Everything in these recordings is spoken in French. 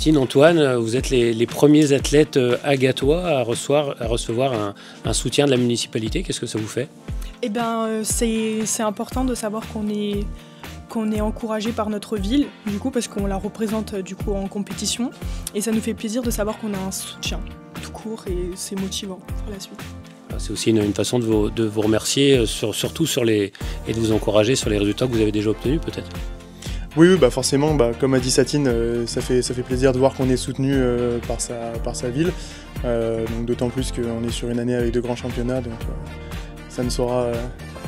Satine, Antoine, vous êtes les premiers athlètes agatois à recevoir un soutien de la municipalité. Qu'est-ce que ça vous fait? Eh bien, c'est important de savoir qu'on est encouragé par notre ville, du coup, parce qu'on la représente du coup en compétition. Et ça nous fait plaisir de savoir qu'on a un soutien tout court et c'est motivant pour la suite. C'est aussi une façon de vous remercier, surtout et de vous encourager sur les résultats que vous avez déjà obtenus peut-être. Oui, bah forcément, comme a dit Satine, ça fait plaisir de voir qu'on est soutenu par sa ville. Donc d'autant plus qu'on est sur une année avec de grands championnats, donc ça ne sera...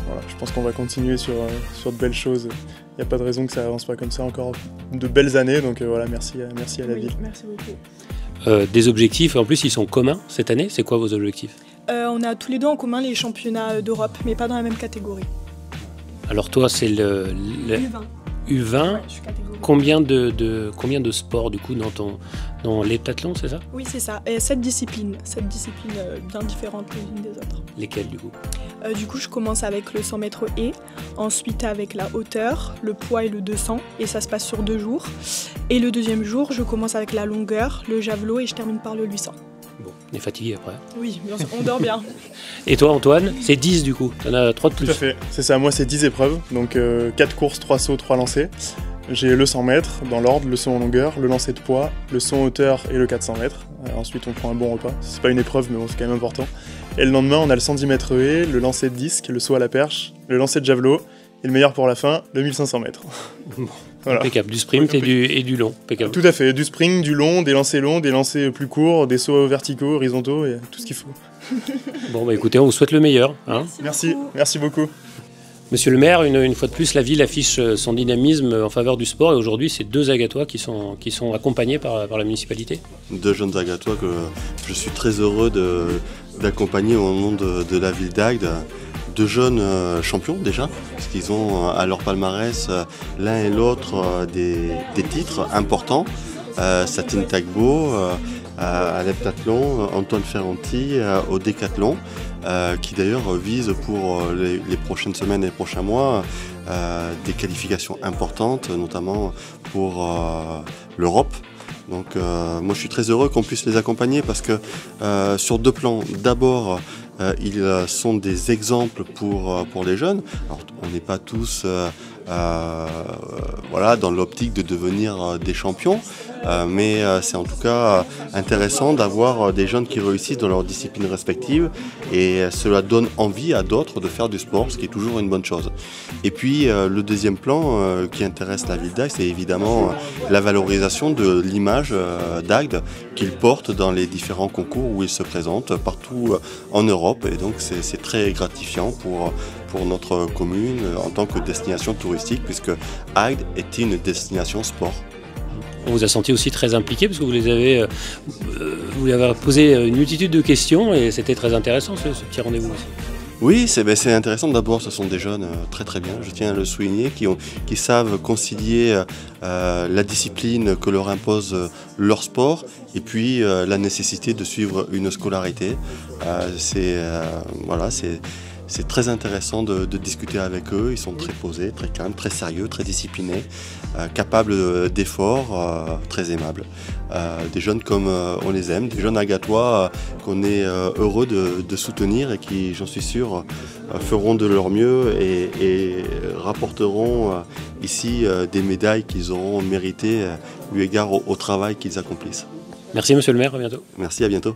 voilà, je pense qu'on va continuer sur de belles choses. Il n'y a pas de raison que ça avance pas comme ça, encore de belles années, donc voilà, merci à la ville. Merci beaucoup. Des objectifs, en plus ils sont communs cette année, c'est quoi vos objectifs? On a tous les deux en commun les championnats d'Europe, mais pas dans la même catégorie. Alors toi c'est le U20. Ouais, je suis catégorie. Combien de sports du coup dans l'heptathlon, c'est ça? Oui, c'est ça. Et 7 disciplines bien différentes les unes des autres. Lesquelles du coup? Du coup, je commence avec le 100 mètres haies, ensuite avec la hauteur, le poids et le 200, et ça se passe sur 2 jours. Et le deuxième jour, je commence avec la longueur, le javelot, et je termine par le 800. Bon, on est fatigué après. Oui, bien sûr, on dort bien. Et toi Antoine, c'est 10 du coup, t'en as 3 de plus. Tout à fait, c'est ça, moi c'est 10 épreuves, donc 4 courses, 3 sauts, 3 lancers. J'ai le 100 mètres dans l'ordre, le saut en longueur, le lancer de poids, le saut en hauteur et le 400 mètres. Ensuite on prend un bon repas, c'est pas une épreuve mais bon, c'est quand même important. Et le lendemain on a le 110 mètres haies, le lancer de disque, le saut à la perche, le lancer de javelot et le meilleur pour la fin, le 1500 mètres. Bon, voilà. Impeccable, du sprint et du long. Impeccable. Tout à fait, du sprint, du long, des lancers plus courts, des sauts verticaux, horizontaux et tout ce qu'il faut. Bon bah écoutez, on vous souhaite le meilleur. Hein. Merci beaucoup. Monsieur le maire, une fois de plus, la ville affiche son dynamisme en faveur du sport et aujourd'hui, c'est 2 agatois qui sont accompagnés par la municipalité. 2 jeunes agatois que je suis très heureux d'accompagner au nom de la ville d'Agde. 2 jeunes champions déjà, parce qu'ils ont à leur palmarès l'un et l'autre des titres importants. Satine Tagbo à l'heptathlon, Antoine Ferranti au décathlon. Qui d'ailleurs vise pour les prochaines semaines et les prochains mois des qualifications importantes, notamment pour l'Europe. Donc moi je suis très heureux qu'on puisse les accompagner parce que sur 2 plans, d'abord ils sont des exemples pour les jeunes. Alors, on n'est pas tous voilà, dans l'optique de devenir des champions, mais c'est en tout cas intéressant d'avoir des jeunes qui réussissent dans leurs disciplines respectives et cela donne envie à d'autres de faire du sport, ce qui est toujours une bonne chose. Et puis le deuxième plan qui intéresse la ville d'Agde, c'est évidemment la valorisation de l'image d'Agde qu'il porte dans les différents concours où il se présente partout en Europe et donc c'est très gratifiant pour notre commune en tant que destination touristique puisque Agde est une destination sport. On vous a senti aussi très impliqué parce que vous avez posé une multitude de questions et c'était très intéressant ce petit rendez-vous aussi. Oui, c'est intéressant. D'abord, ce sont des jeunes très bien, je tiens à le souligner, qui savent concilier la discipline que leur impose leur sport et puis la nécessité de suivre une scolarité. C'est très intéressant de discuter avec eux, ils sont très posés, très calmes, très sérieux, très disciplinés, capables d'efforts, très aimables. Des jeunes comme on les aime, des jeunes agatois qu'on est heureux de soutenir et qui, j'en suis sûr, feront de leur mieux et rapporteront ici des médailles qu'ils auront méritées eu égard au travail qu'ils accomplissent. Merci monsieur le maire, à bientôt. Merci, à bientôt.